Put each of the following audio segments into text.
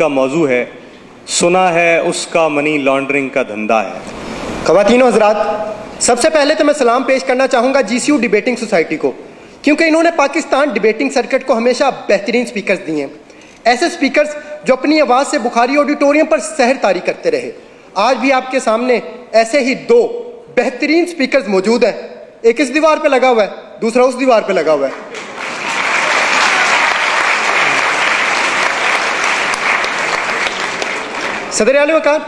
का मौजू है, सुना है उसका मनी लॉन्ड्रिंग का धंधा है। ख़वातीनो हज़रात, सबसे पहले तो मैं सलाम पेश करना चाहूँगा GCU डिबेटिंग सोसाइटी को, क्योंकि इन्होंने पाकिस्तान डिबेटिंग सर्किट को हमेशा बेहतरीन स्पीकर्स दिए हैं। ऐसे स्पीकर्स जो अपनी आवाज़ से बुखारी ऑडिटोरियम पर सहर तारी करते रहे। आज भी आपके सामने ऐसे ही दो बेहतरीन स्पीकर्स मौजूद हैं। एक इस दीवार पे लगा हुआ है, दूसरा उस दीवार पे लगा हुआ है। सदर आला वकार,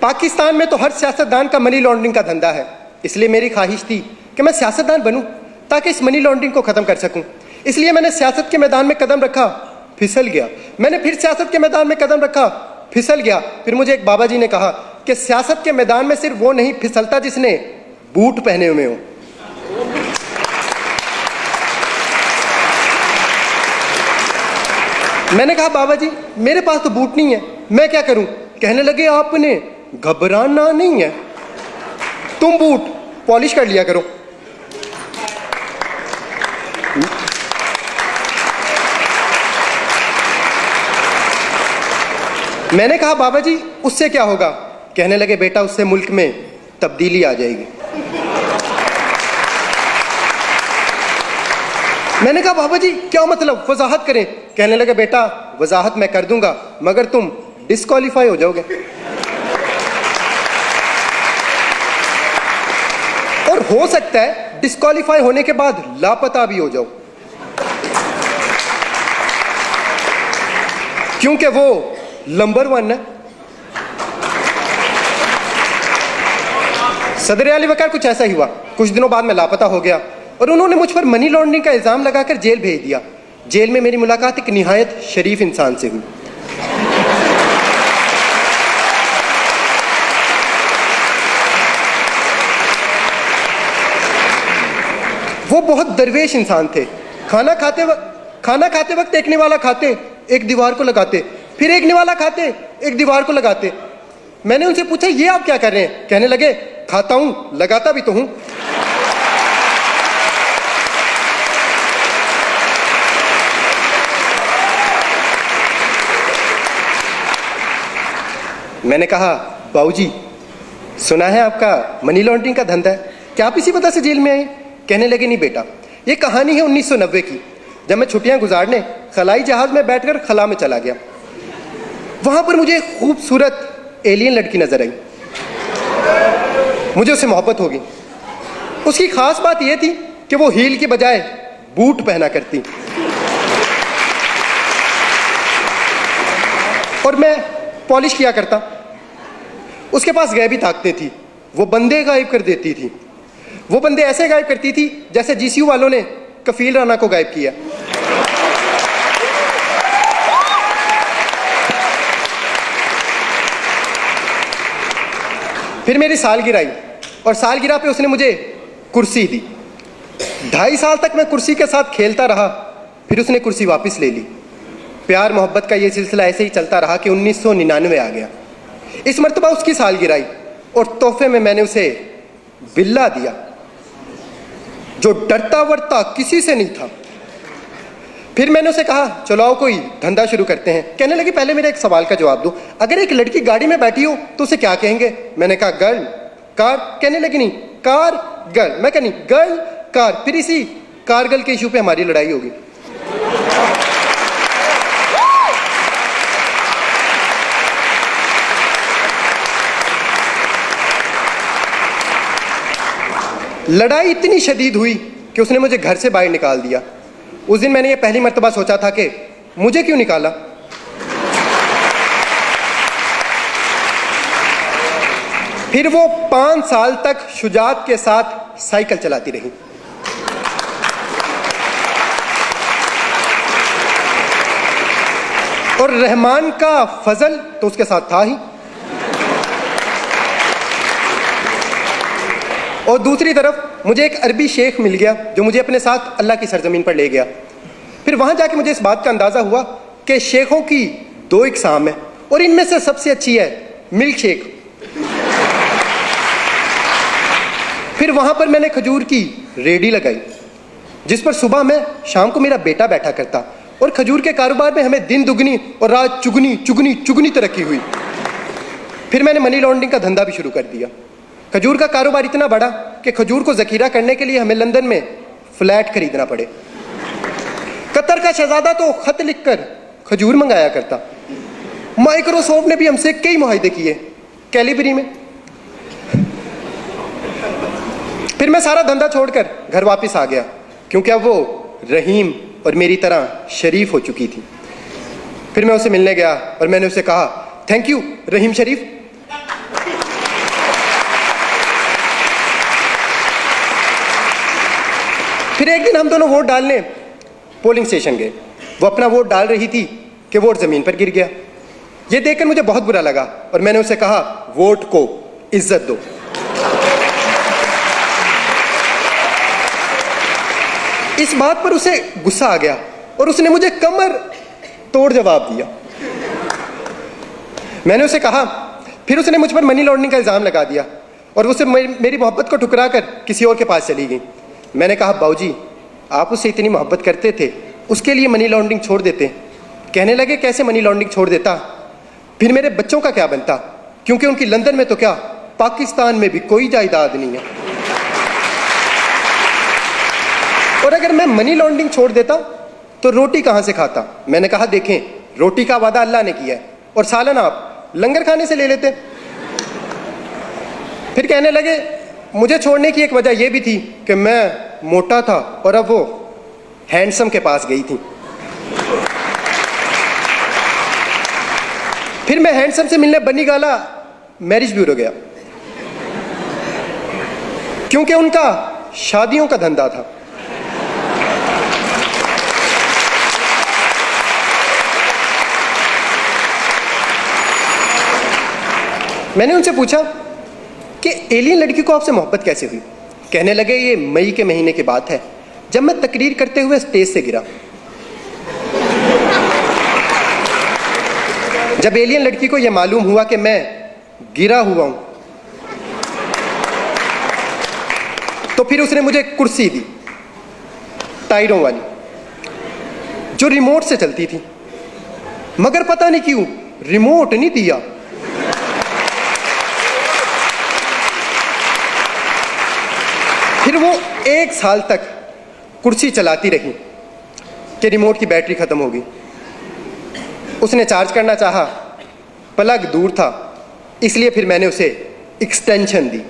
पाकिस्तान में तो हर सियासतदान का मनी लॉन्ड्रिंग का धंधा है, इसलिए मेरी ख्वाहिश थी कि मैं सियासतदान बनूं ताकि इस मनी लॉन्ड्रिंग को ख़त्म कर सकूं। इसलिए मैंने सियासत के मैदान में कदम रखा, फिसल गया। मैंने फिर सियासत के मैदान में कदम रखा, फिसल गया। फिर मुझे एक बाबा जी ने कहा कि सियासत के मैदान में सिर्फ वो नहीं फिसलता जिसने बूट पहने हुए हो। मैंने कहा बाबा जी मेरे पास तो बूट नहीं है, मैं क्या करूं? कहने लगे आपने घबराना नहीं है, तुम बूट पॉलिश कर लिया करो। मैंने कहा बाबा जी उससे क्या होगा? कहने लगे बेटा उससे मुल्क में तब्दीली आ जाएगी। मैंने कहा बाबा जी क्या मतलब, वजाहत करें। कहने लगे बेटा वजाहत मैं कर दूंगा मगर तुम डिस्क्वालीफाई हो जाओगे, और हो सकता है डिस्क्वालीफाई होने के बाद लापता भी हो जाओ, क्योंकि वो नंबर 1 है। सदर आला वकार कुछ ऐसा ही हुआ। कुछ दिनों बाद मैं लापता हो गया और उन्होंने मुझ पर मनी लॉन्ड्रिंग का इल्जाम लगाकर जेल भेज दिया। जेल में मेरी मुलाकात एक निहायत शरीफ इंसान से हुई। वो बहुत दरवेश इंसान थे। खाना खाते वक्त एक निवाला खाते, एक दीवार को लगाते, फिर एक निवाला खाते, एक दीवार को लगाते। मैंने उनसे पूछा ये आप क्या कर रहे हैं? कहने लगे खाता हूं लगाता भी तो हूं। मैंने कहा बाबूजी सुना है आपका मनी लॉन्ड्रिंग का धंधा है, क्या आप इसी वजह से जेल में आए? कहने लगे नहीं बेटा, ये कहानी है 1990 की, जब मैं छुट्टियां गुजारने खलाई जहाज में बैठकर खला में चला गया। वहां पर मुझे एक खूबसूरत एलियन लड़की नजर आई। मुझे उससे मोहब्बत हो गई। उसकी खास बात यह थी कि वो हील की बजाय बूट पहना करती, और मैं पॉलिश किया करता। उसके पास गैबी ताकतें थी, वो बंदे गायब कर देती थी। वो बंदे ऐसे गायब करती थी जैसे GCU वालों ने कफील राना को गायब किया। फिर मेरी सालगिरह आई और सालगिरह पे उसने मुझे कुर्सी दी। 2.5 साल तक मैं कुर्सी के साथ खेलता रहा, फिर उसने कुर्सी वापस ले ली। प्यार मोहब्बत का ये सिलसिला ऐसे ही चलता रहा कि 1999 आ गया। इस मरतबा उसकी सालगिरह आई और तोहफे में मैंने उसे बिल्ला दिया जो डरता वरता किसी से नहीं था। फिर मैंने उसे कहा चलो आओ कोई धंधा शुरू करते हैं। कहने लगी पहले मेरे एक सवाल का जवाब दो, अगर एक लड़की गाड़ी में बैठी हो तो उसे क्या कहेंगे? मैंने कहा गर्ल कार। कहने लगी नहीं कार गर्ल। मैं कहा नहीं गर्ल कार। फिर इसी कारगिल के इशू पे हमारी लड़ाई होगी। लड़ाई इतनी शदीद हुई कि उसने मुझे घर से बाहर निकाल दिया। उस दिन मैंने ये पहली मर्तबा सोचा था कि मुझे क्यों निकाला। फिर वो 5 साल तक शुजात के साथ साइकिल चलाती रही। और रहमान का फजल तो उसके साथ था ही। और दूसरी तरफ मुझे एक अरबी शेख मिल गया जो मुझे अपने साथ अल्लाह की सरजमीन पर ले गया। फिर वहां जाके मुझे इस बात का अंदाजा हुआ कि शेखों की 2 इकसाम है और इनमें से सबसे अच्छी है मिल्क शेक। फिर वहां पर मैंने खजूर की रेडी लगाई जिस पर सुबह में शाम को मेरा बेटा बैठा करता और खजूर के कारोबार में हमें दिन दुगनी और रात चुगनी चुगनी चुगनी तरक्की हुई। फिर मैंने मनी लॉन्ड्रिंग का धंधा भी शुरू कर दिया। खजूर का कारोबार इतना बढ़ा कि खजूर को जखीरा करने के लिए हमें लंदन में फ्लैट खरीदना पड़े। कतर का शहजादा तो खत लिखकर खजूर मंगाया करता। माइक्रोसॉफ्ट ने भी हमसे कई मुआहदे किए कैलिबरी में। फिर मैं सारा धंधा छोड़कर घर वापस आ गया, क्योंकि अब वो रहीम और मेरी तरह शरीफ हो चुकी थी। फिर मैं उसे मिलने गया और मैंने उसे कहा, थैंक यू रहीम शरीफ। फिर एक दिन हम दोनों वोट डालने पोलिंग स्टेशन गए। वो अपना वोट डाल रही थी कि वोट जमीन पर गिर गया। ये देखकर मुझे बहुत बुरा लगा और मैंने उसे कहा, वोट को इज्जत दो। इस बात पर उसे गुस्सा आ गया और उसने मुझे कमर तोड़ जवाब दिया। मैंने उसे कहा, फिर उसने मुझ पर मनी लॉन्ड्रिंग का इल्जाम लगा दिया और उसे मेरी मोहब्बत को ठुकरा कर किसी और के पास चली गई। मैंने कहा, बाबूजी आप उससे इतनी मोहब्बत करते थे, उसके लिए मनी लॉन्ड्रिंग छोड़ देते। कहने लगे, कैसे मनी लॉन्ड्रिंग छोड़ देता, फिर मेरे बच्चों का क्या बनता, क्योंकि उनकी लंदन में तो क्या पाकिस्तान में भी कोई जायदाद नहीं है। और अगर मैं मनी लॉन्ड्रिंग छोड़ देता तो रोटी कहां से खाता। मैंने कहा, देखें रोटी का वादा अल्लाह ने किया है और सालन आप लंगर खाने से ले लेते। फिर कहने लगे, मुझे छोड़ने की एक वजह यह भी थी कि मैं मोटा था और अब वो हैंडसम के पास गई थी। फिर मैं हैंडसम से मिलने बनी गाला मैरिज ब्यूरो गया, क्योंकि उनका शादियों का धंधा था। मैंने उनसे पूछा कि एलियन लड़की को आपसे मोहब्बत कैसे हुई। कहने लगे, ये मई के महीने की बात है, जब मैं तकरीर करते हुए स्टेज से गिरा। जब एलियन लड़की को यह मालूम हुआ कि मैं गिरा हुआ हूं, तो फिर उसने मुझे कुर्सी दी, टायरों वाली, जो रिमोट से चलती थी। मगर पता नहीं क्यों रिमोट नहीं दिया। फिर वो 1 साल तक कुर्सी चलाती रही कि रिमोट की बैटरी खत्म हो गई। उसने चार्ज करना चाहा, प्लग दूर था, इसलिए फिर मैंने उसे एक्सटेंशन दी।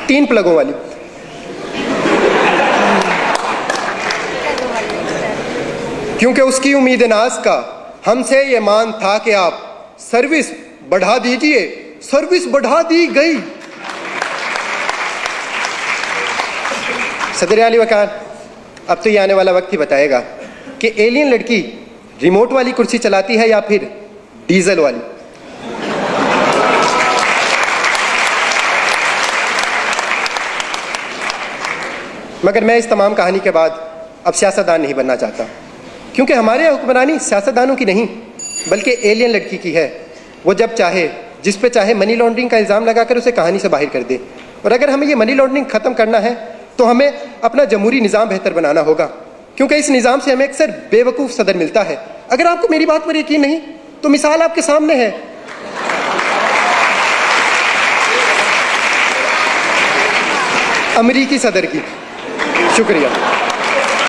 तीन प्लगों वाली। क्योंकि उसकी उम्मीद नाज का हमसे ये मान था कि आप सर्विस बढ़ा दीजिए। सर्विस बढ़ा दी गई। सदर आली वकार, अब तो ये आने वाला वक्त ही बताएगा कि एलियन लड़की रिमोट वाली कुर्सी चलाती है या फिर डीजल वाली। मगर मैं इस तमाम कहानी के बाद अब सियासतदान नहीं बनना चाहता, क्योंकि हमारे हुक्मरानी सियासतदानों की नहीं बल्कि एलियन लड़की की है। वो जब चाहे जिस पे चाहे मनी लॉन्ड्रिंग का इल्ज़ाम लगाकर उसे कहानी से बाहर कर दे। और अगर हमें ये मनी लॉन्ड्रिंग ख़त्म करना है तो हमें अपना जमहूरी निज़ाम बेहतर बनाना होगा, क्योंकि इस निज़ाम से हमें अक्सर बेवकूफ़ सदर मिलता है। अगर आपको मेरी बात पर यकीन नहीं तो मिसाल आपके सामने है। अमरीकी सदर की। शुक्रिया।